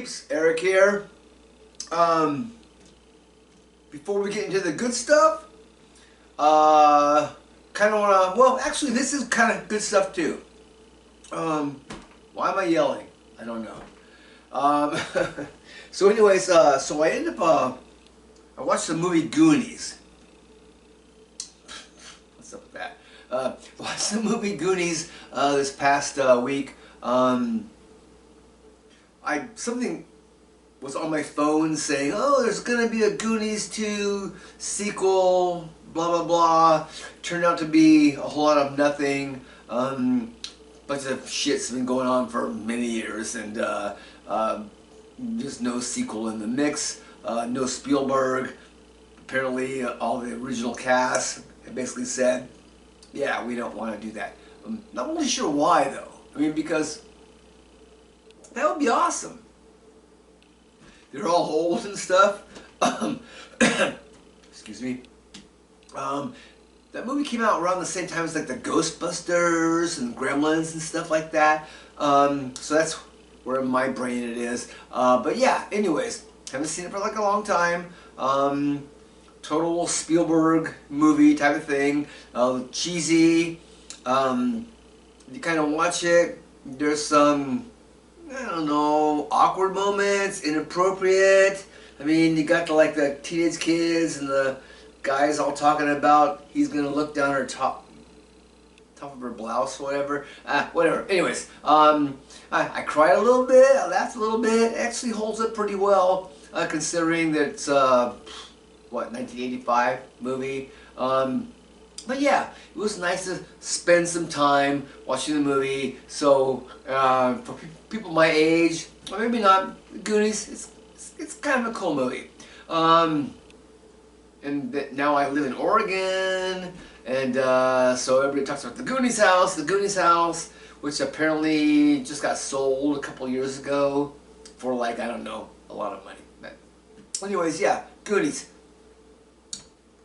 peeps, Eric here. Before we get into the good stuff, kind of want to, well, actually this is kind of good stuff too. Why am I yelling? I don't know. So anyways, so I ended up, I watched the movie Goonies. What's up with that? Watched the movie Goonies this past week. Something was on my phone saying, oh, there's gonna be a Goonies 2 sequel, blah blah blah. Turned out to be a whole lot of nothing. Bunch of shit's been going on for many years, and just no sequel in the mix. No Spielberg. Apparently, all the original cast basically said, yeah, we don't want to do that. I'm not really sure why though. I mean, because that would be awesome. They're all old and stuff. Excuse me. That movie came out around the same time as like the Ghostbusters and Gremlins and stuff like that. So that's where in my brain it is. But yeah, anyways, haven't seen it for like a long time. Total Spielberg movie type of thing. Cheesy. You kind of watch it. There's some, I don't know, awkward moments, inappropriate. I mean, you got the teenage kids and the guys all talking about he's gonna look down her top of her blouse or whatever. Whatever. Anyways, I cried a little bit, I laughed a little bit. It actually holds up pretty well, considering that it's what, 1985 movie. But yeah, it was nice to spend some time watching the movie. So for people my age, or maybe not, Goonies, it's kind of a cool movie. And now I live in Oregon, and so everybody talks about the Goonies house, which apparently just got sold a couple years ago for like, I don't know, a lot of money. But anyways, yeah, Goonies.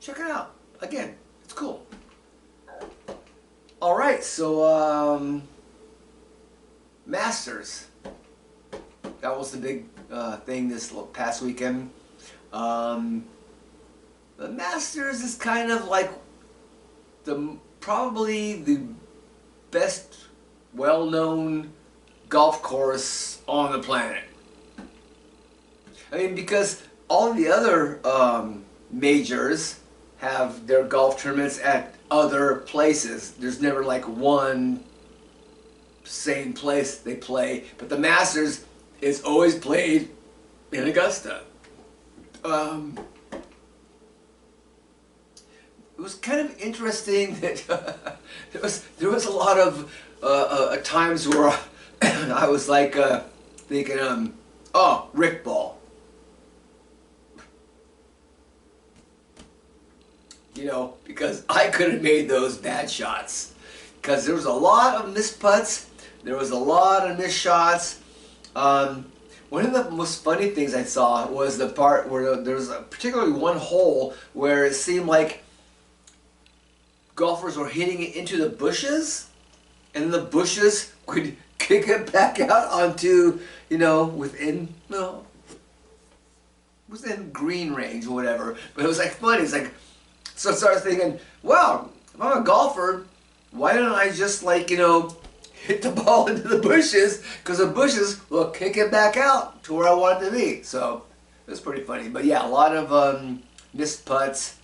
Check it out. Again, it's cool. Alright, so Masters. That was the big thing this past weekend. The Masters is kind of like probably the best well-known golf course on the planet. I mean, because all the other majors have their golf tournaments at other places. There's never like one same place they play, but the Masters is always played in Augusta. It was kind of interesting that there was a lot of times where I was like thinking, oh, Rick Ball. You know, because I could have made those bad shots. Because there was a lot of missed putts, there was a lot of missed shots. One of the most funny things I saw was the part where there was particularly one hole where it seemed like golfers were hitting it into the bushes, and the bushes would kick it back out onto, you know, within green range or whatever. But it was like funny. It's like, so I started thinking, wow, if I'm a golfer, why don't I just, like, you know, hit the ball into the bushes, because the bushes will kick it back out to where I want it to be. So it was pretty funny. But yeah, a lot of missed putts,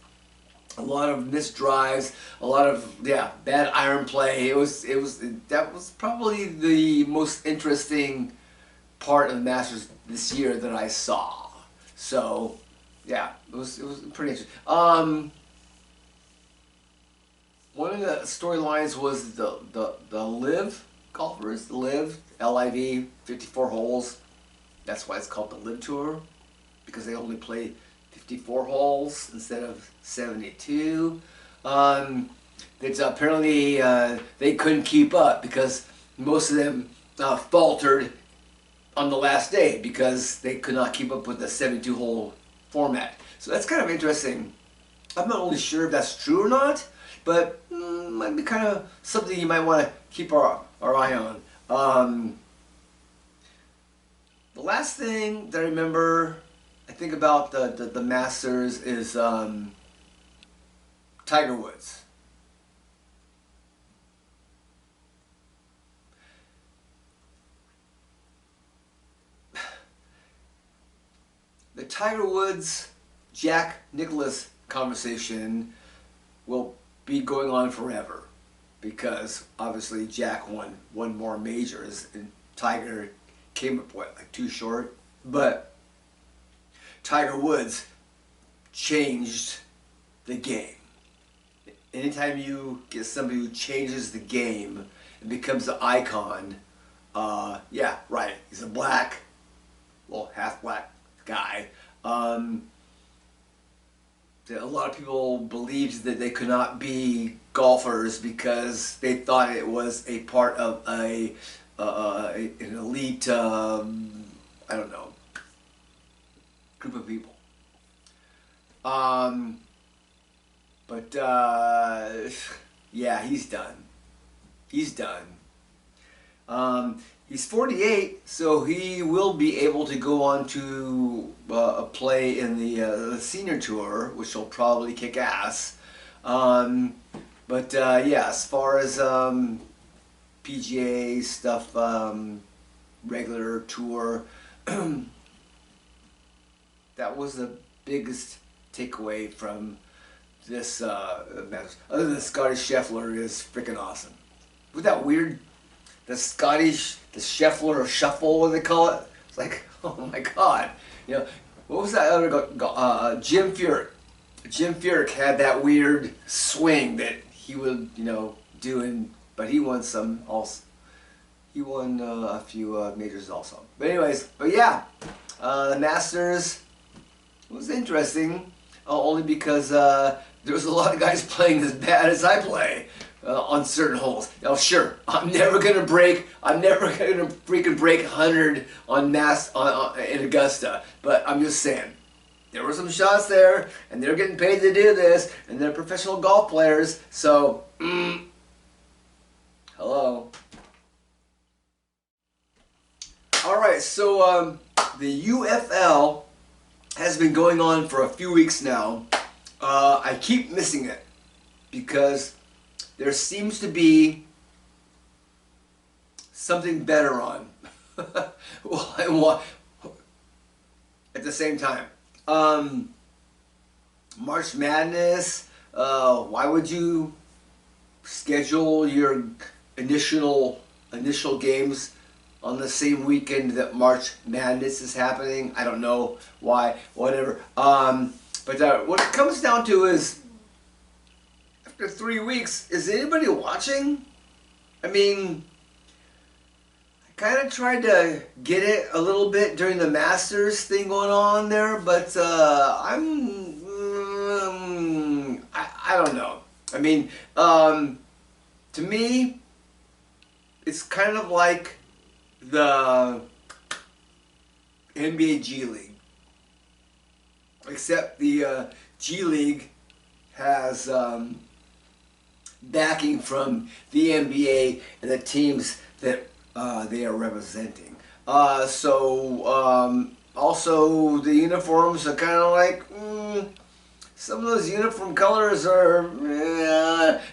a lot of missed drives, a lot of, yeah, bad iron play. That was probably the most interesting part of the Masters this year that I saw. So yeah, it was pretty interesting. One of the storylines was the LIV golfers, the LIV, L-I-V, 54 holes. That's why it's called the LIV Tour, because they only play 54 holes instead of 72. It's apparently they couldn't keep up because most of them faltered on the last day because they could not keep up with the 72 hole format. So that's kind of interesting. I'm not really sure if that's true or not, but might be kind of something you might want to keep our eye on. the last thing that I remember, I think about the Masters is Tiger Woods. The Tiger Woods Jack Nicklaus conversation will be going on forever because obviously Jack won one more majors and Tiger came up what, like 2 short, but Tiger Woods changed the game. Anytime you get somebody who changes the game and becomes an icon, yeah, right, he's a black, well, half black guy. A lot of people believed that they could not be golfers because they thought it was a part of an elite, I don't know, group of people. But yeah, he's done. He's done. He's 48, so he will be able to go on to play in the senior tour, which will probably kick ass. But yeah, as far as PGA stuff, regular tour, that was the biggest takeaway from this match. Other than Scotty Scheffler is freaking awesome. Was that weird? The Scheffler or Shuffle, what do they call it? It's like, oh my God. You know, what was that other Jim Furyk. Jim Furyk had that weird swing that he would, you know, do, but he won some also. He won a few majors also. But anyways, but yeah, the Masters was interesting, only because there was a lot of guys playing as bad as I play. On certain holes. Now, sure, I'm never gonna freaking break 100 on in Augusta. But I'm just saying, there were some shots there, and they're getting paid to do this, and they're professional golf players. So, hello. All right, so the UFL has been going on for a few weeks now. I keep missing it because there seems to be something better on. Well, at the same time, March Madness. Why would you schedule your initial games on the same weekend that March Madness is happening? I don't know why. Whatever. But what it comes down to is, after 3 weeks, is anybody watching? I mean, I kind of tried to get it a little bit during the Masters thing going on there, but I don't know. I mean, to me, it's kind of like the NBA G League, except the G League has backing from the NBA and the teams that they are representing. Also the uniforms are kind of like, some of those uniform colors are,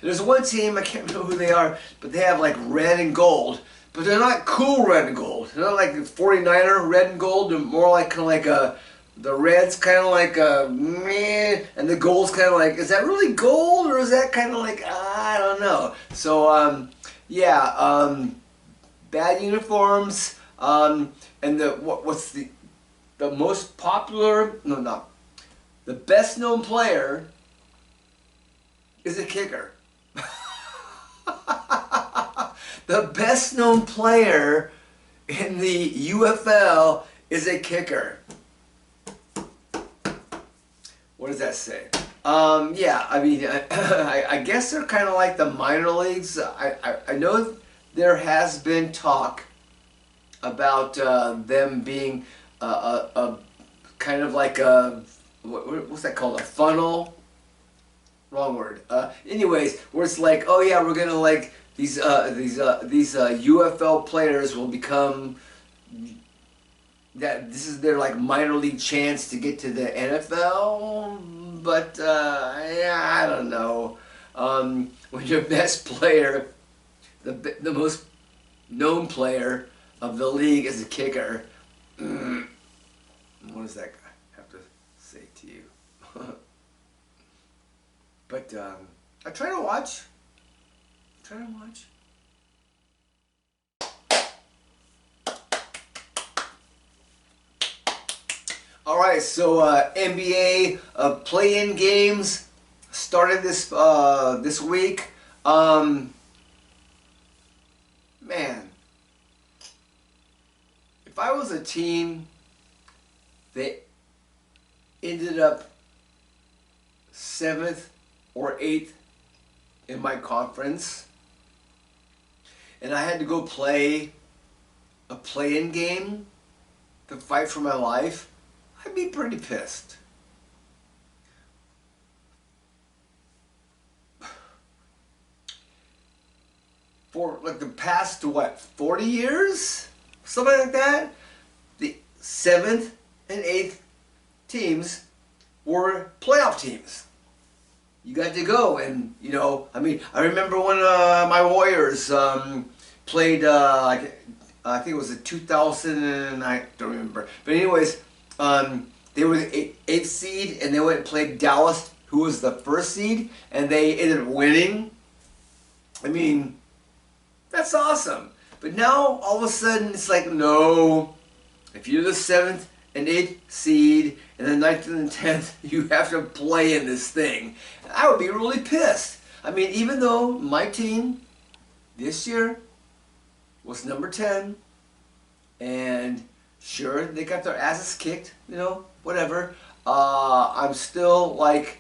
there's one team, I can't remember who they are, but they have like red and gold, but they're not cool red and gold. They're not like 49er red and gold, they're more like kind of like the red's kind of like a meh, and the gold's kind of like, is that really gold or is that kind of like, I don't know. So yeah, bad uniforms, and what's the most popular? No, not the best known player is a kicker. The best known player in the UFL is a kicker. What does that say? Yeah, I mean, I guess they're kind of like the minor leagues. I know there has been talk about them being a kind of like a, what's that called? A funnel? Wrong word. Anyways, where it's like, oh yeah, we're gonna like these UFL players will become that this is their like minor league chance to get to the NFL, but yeah, I don't know. When your best player, the most known player of the league is a kicker, what does that have to say to you? But I try to watch. All right, so NBA play-in games started this week. Man, if I was a team that ended up 7th or 8th in my conference, and I had to go play a play-in game to fight for my life, I'd be pretty pissed. For like the past, what, 40 years? Something like that? The 7th and 8th teams were playoff teams. You got to go, and you know, I mean, I remember when my Warriors played, I think it was a 2000, and I don't remember. But anyways, they were the 8th seed, and they went and played Dallas, who was the 1st seed, and they ended up winning. I mean, that's awesome. But now, all of a sudden, it's like, no, if you're the 7th and 8th seed, and the 9th and the 10th, you have to play in this thing. I would be really pissed. I mean, even though my team this year was number 10, and sure, they got their asses kicked, you know, whatever. I'm still, like,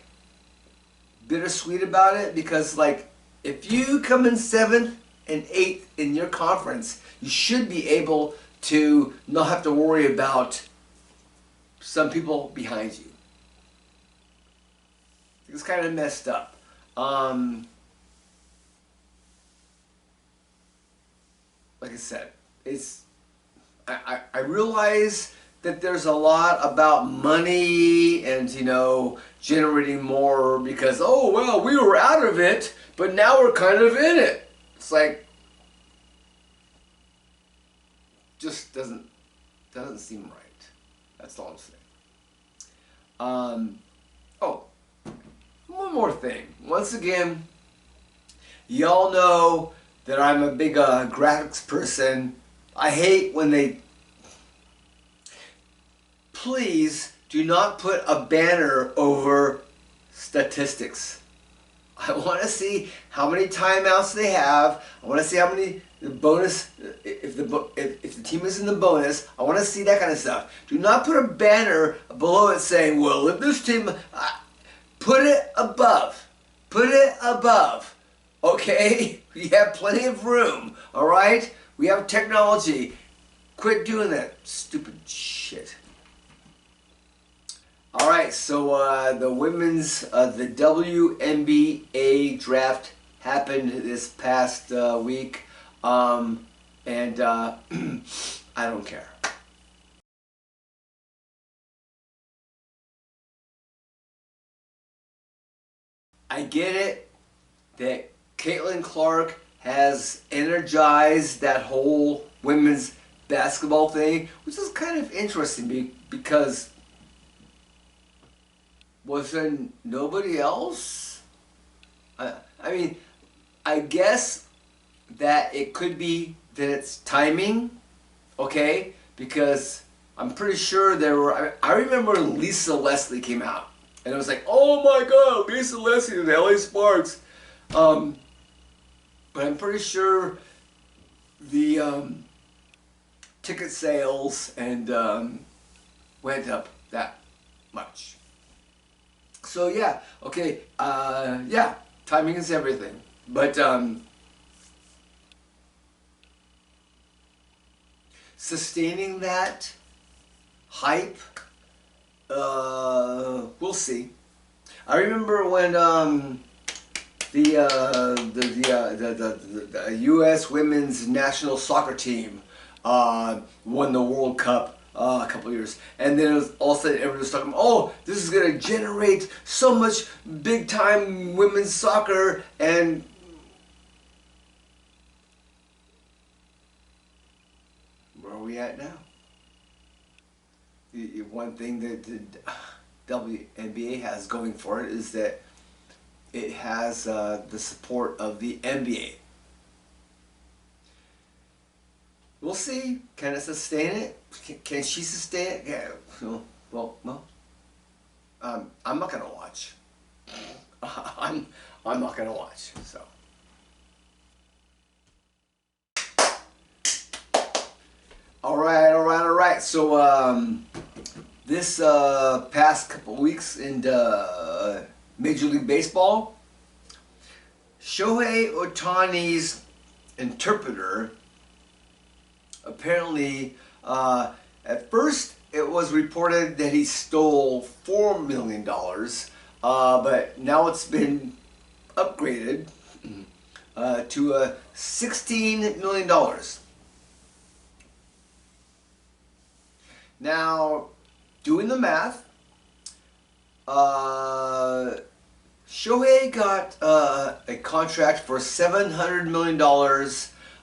bittersweet about it, because, like, if you come in 7th and 8th in your conference, you should be able to not have to worry about some people behind you. It's kind of messed up. Like I said, I realize that there's a lot about money and, you know, generating more because, oh, well, we were out of it, but now we're kind of in it. It's like, just doesn't seem right. That's all I'm saying. Oh, one more thing. Once again, y'all know that I'm a big graphics person. I hate when they... Please do not put a banner over statistics. I want to see how many timeouts they have. I want to see how many bonus, if the team is in the bonus. I want to see that kind of stuff. Do not put a banner below it saying, well, if this team, put it above. Put it above. Okay? We have plenty of room. All right? We have technology. Quit doing that stupid shit. All right, so the women's, the WNBA draft happened this past week, and I don't care. I get it that Caitlin Clark has energized that whole women's basketball thing, which is kind of interesting because was there nobody else? I mean, I guess that it could be that it's timing, okay? Because I'm pretty sure there were, I remember Lisa Leslie came out, and it was like, oh my God, Lisa Leslie in the LA Sparks. But I'm pretty sure the ticket sales and went up that much. So yeah, okay, yeah, timing is everything. But sustaining that hype, we'll see. I remember when the U.S. women's national soccer team won the World Cup a couple years, and then it was, all of a sudden everyone was talking, oh, this is going to generate so much big time women's soccer, and where are we at now? The one thing that the WNBA has going for it is that it has the support of the NBA. We'll see. Can it sustain it? Can she sustain it? Yeah. Well. I'm not gonna watch. I'm not gonna watch. So. All right. So this past couple weeks in Major League Baseball, Shohei Ohtani's interpreter apparently, at first it was reported that he stole $4 million, but now it's been upgraded to $16 million. Now, doing the math, Shohei got a contract for $700 million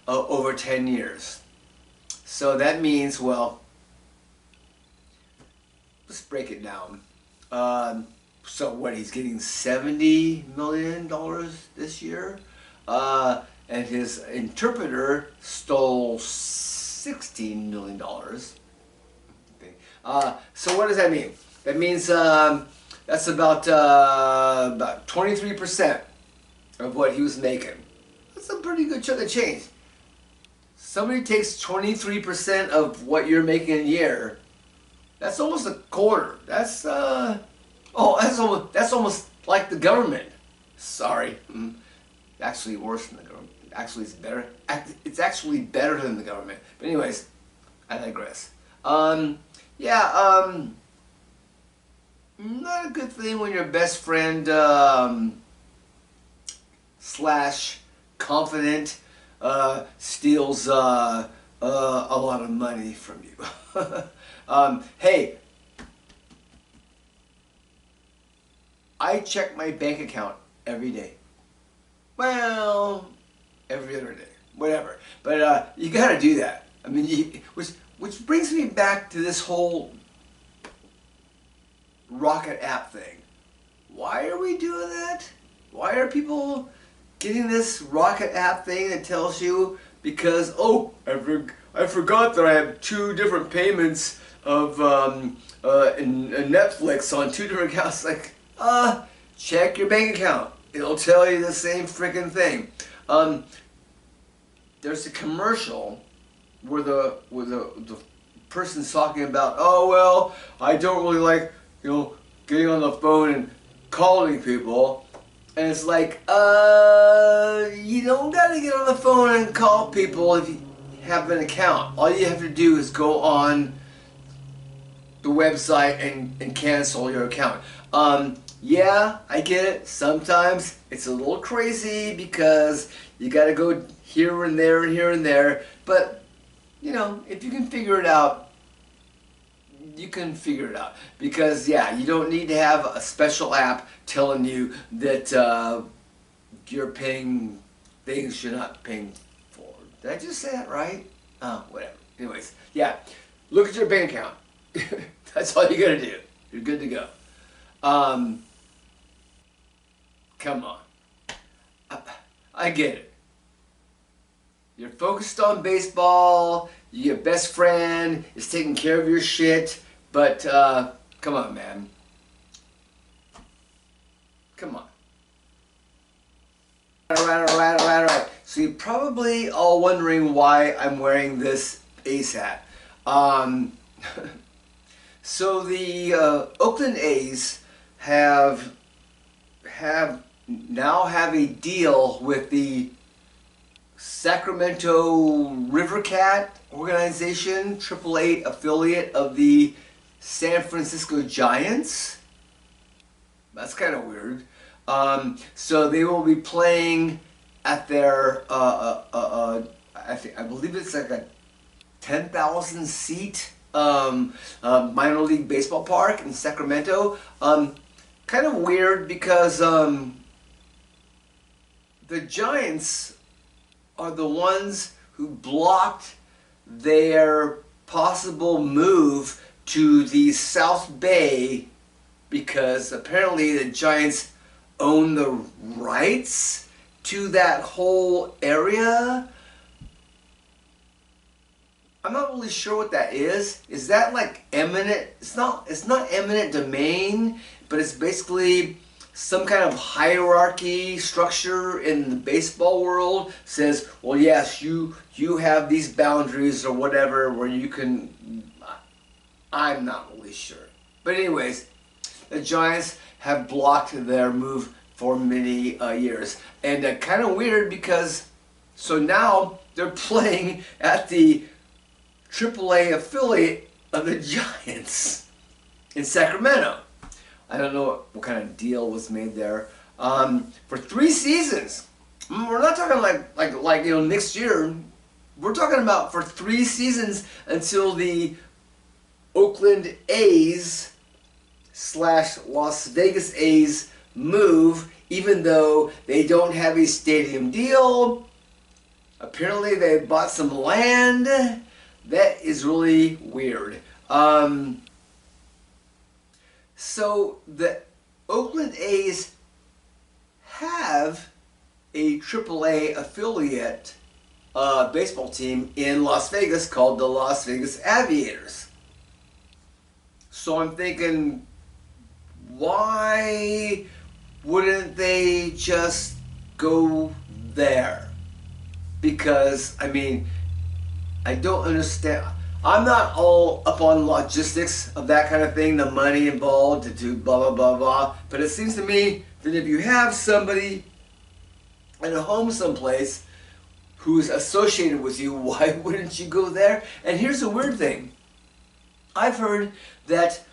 over 10 years. So that means, well, let's break it down. So what, he's getting $70 million this year? And his interpreter stole $16 million. So what does that mean? That means that's about 23% of what he was making. That's a pretty good chunk of change. Somebody takes 23% of what you're making a year. That's almost a quarter. That's that's almost like the government. Sorry, actually worse than the government. Actually, it's better. It's actually better than the government. But anyways, I digress. Not a good thing when your best friend slash confident steals a lot of money from you. Hey, I check my bank account every day. Well, every other day, whatever. But you gotta do that. I mean, which brings me back to this whole Rocket app thing. Why are we doing that? Why are people getting this Rocket app thing that tells you because, oh, I forgot that I have 2 different payments of Netflix on 2 different accounts. Like, check your bank account. It'll tell you the same freaking thing. There's a commercial where the person's talking about, oh well, I don't really like, getting on the phone and calling people. And it's like, you don't gotta get on the phone and call people if you have an account. All you have to do is go on the website and cancel your account. Yeah, I get it. Sometimes it's a little crazy because you gotta go here and there and here and there. But, if you can figure it out, you can figure it out. Because, yeah, you don't need to have a special app telling you that you're paying things you're not paying for. Did I just say that right? Whatever. Anyways, yeah, look at your bank account. That's all you gotta do. You're good to go. Come on. I get it. You're focused on baseball, your best friend is taking care of your shit, but come on, man. Come on. Alright. So you're probably all wondering why I'm wearing this A's hat. So the Oakland A's now have a deal with the Sacramento River Cat organization, AAA affiliate of the San Francisco Giants. That's kind of weird. So they will be playing at their, I believe it's like a 10,000 seat minor league baseball park in Sacramento. Kind of weird because the Giants are the ones who blocked their possible move to the South Bay because apparently the Giants own the rights to that whole area. I'm not really sure what that is. Is that like eminent? It's not eminent domain, but it's basically some kind of hierarchy structure in the baseball world says, well, yes, you have these boundaries or whatever where you can. I'm not really sure. But anyways, the Giants have blocked their move for many years. And kind of weird because, so now they're playing at the AAA affiliate of the Giants in Sacramento. I don't know what kind of deal was made there. For 3 seasons. We're not talking like next year. We're talking about for 3 seasons until the Oakland A's / Las Vegas A's move, even though they don't have a stadium deal. Apparently they bought some land. That is really weird. So the Oakland A's have a AAA affiliate baseball team in Las Vegas called the Las Vegas Aviators. So I'm thinking, why wouldn't they just go there? Because, I mean, I don't understand. I'm not all up on logistics of that kind of thing, the money involved to do blah, blah, blah, blah. But it seems to me that if you have somebody in a home someplace who's associated with you, why wouldn't you go there? And here's the weird thing. I've heard that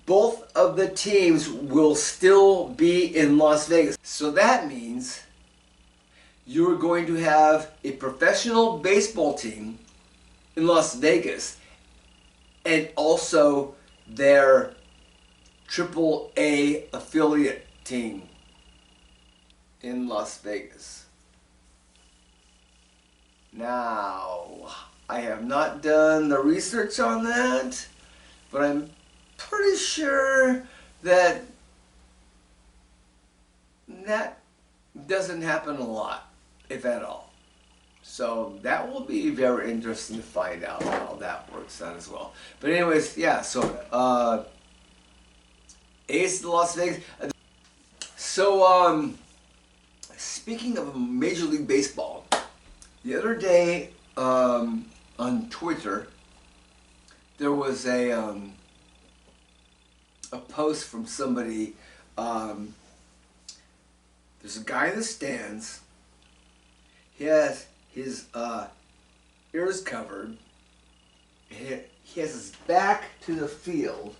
both of the teams will still be in Las Vegas. So that means you're going to have a professional baseball team in Las Vegas and also their AAA affiliate team in Las Vegas. Now, I have not done the research on that, but I'm pretty sure that that doesn't happen a lot, if at all. So that will be very interesting to find out how that works out as well. But anyways, yeah, so A's to Las Vegas. So speaking of Major League Baseball, the other day on Twitter there was a post from somebody. There's a guy in the stands. He has his ears covered. He has his back to the field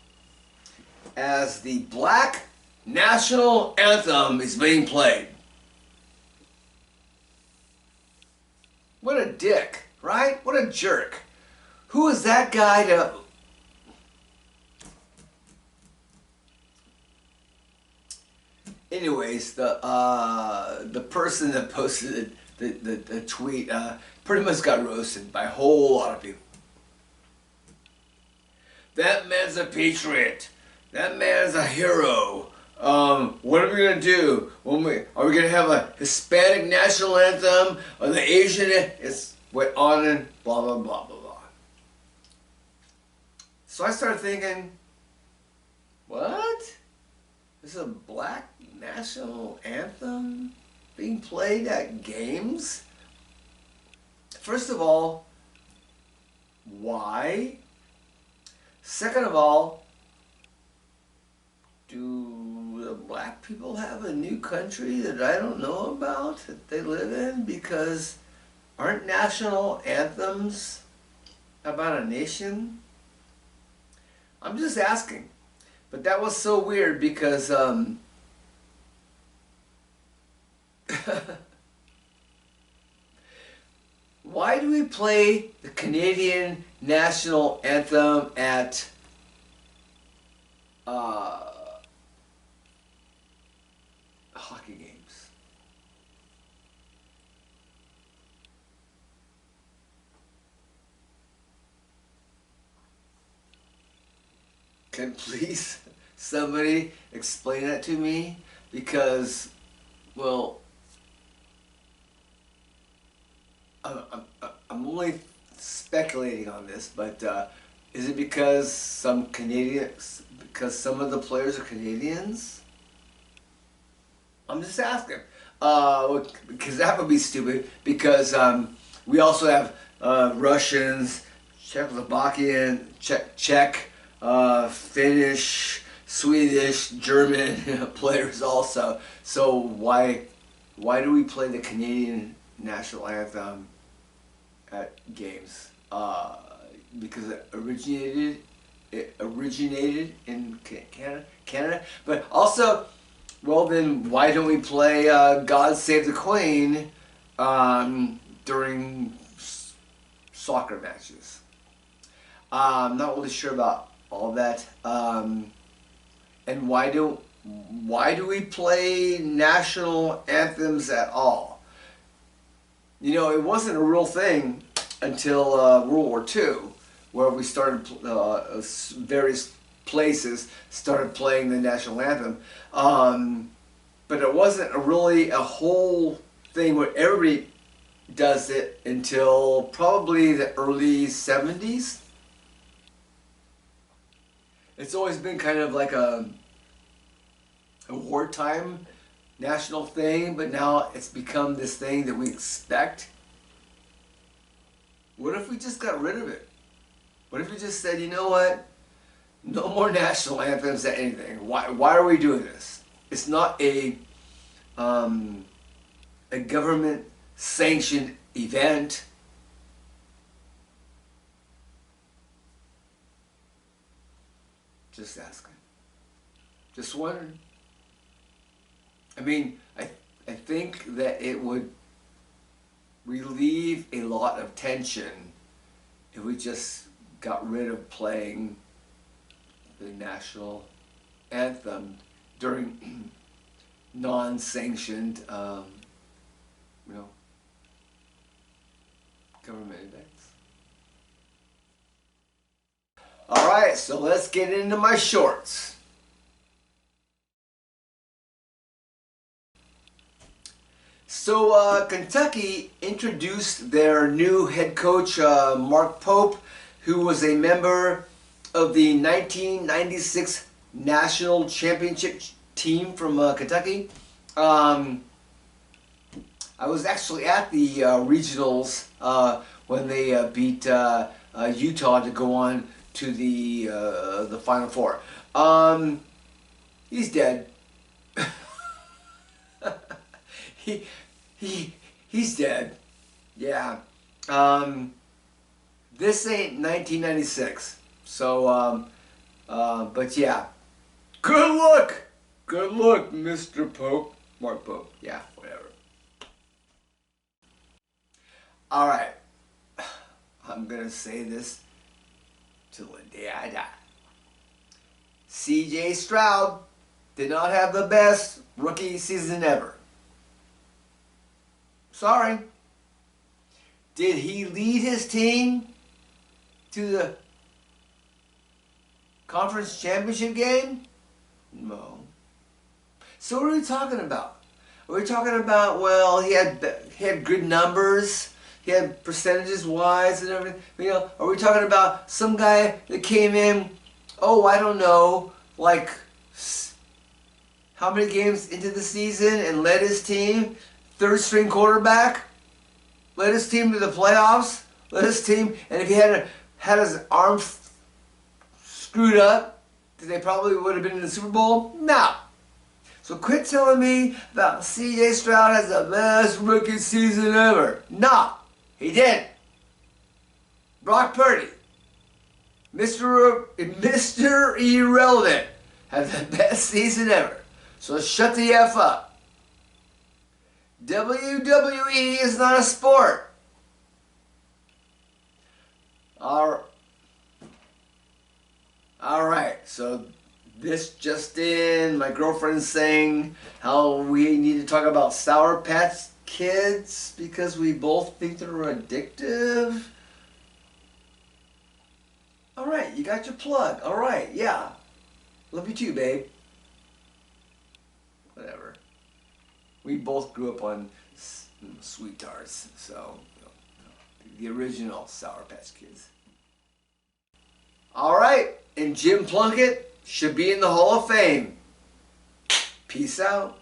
as the Black National Anthem is being played. What a dick, right? What a jerk. Who is that guy to... Anyways, the person that posted the tweet pretty much got roasted by a whole lot of people. That man's a patriot. That man's a hero. What are we gonna do? Are we gonna have a Hispanic national anthem or the Asian? It's went on and blah blah blah blah blah. So I started thinking, what? There's a Black national anthem being played at games? First of all, why? Second of all, do the black people have a new country that I don't know about that they live in? Because aren't national anthems about a nation? I'm just asking. But that was so weird because why Why do we play the Canadian national anthem at hockey games? Can please somebody explain that to me? Because, well, I'm only speculating on this, but is it because some of the players are Canadians? I'm just asking. Because that would be stupid. Because we also have Russians, Czechoslovakian, Czech, Finnish, Swedish, German players also. So why do we play the Canadian national anthem at games? Because it originated in Canada. But also, well then, why don't we play God Save the Queen during soccer matches? I'm not really sure about all that. And why do we play national anthems at all? You know, it wasn't a real thing until World War II, where we started, various places started playing the national anthem. But it wasn't really a whole thing where everybody does it until probably the early 70s. It's always been kind of like a wartime national thing, but now it's become this thing that we expect. What if we just got rid of it? What if we just said, you know what? No more national anthems at anything. Why are we doing this? It's not a government sanctioned event. Just asking. Just wondering. I mean, I think that it would relieve a lot of tension if we just got rid of playing the national anthem during non-sanctioned, government events. All right, so let's get into my shorts. So Kentucky introduced their new head coach, Mark Pope, who was a member of the 1996 national championship team from Kentucky. I was actually at the regionals when they beat Utah to go on to the Final Four. He's dead. He's dead. Yeah. This ain't 1996. So, but yeah. Good luck! Good luck, Mr. Pope. Mark Pope. Yeah, whatever. Alright. I'm gonna say this till the day I die. C.J. Stroud did not have the best rookie season ever. Sorry. Did he lead his team to the conference championship game? No. So what are we talking about? Are we talking about, well, he had good numbers, he had percentages wise and everything? You know, are we talking about some guy that came in, oh, I don't know, like how many games into the season and led his team, third string quarterback, led his team to the playoffs, led his team, and if he had his arm screwed up, they probably would have been in the Super Bowl? No. So quit telling me that C.J. Stroud has the best rookie season ever. No, he didn't. Brock Purdy, Mr. Irrelevant, has the best season ever. So shut the F up. WWE is not a sport. So this just in, my girlfriend's saying how we need to talk about Sour Patch Kids because we both think they're addictive. Alright, you got your plug. Alright, yeah. Love you too, babe. Whatever. We both grew up on Sweet Tarts, so the original Sour Patch Kids. Alright, and Jim Plunkett should be in the Hall of Fame. Peace out.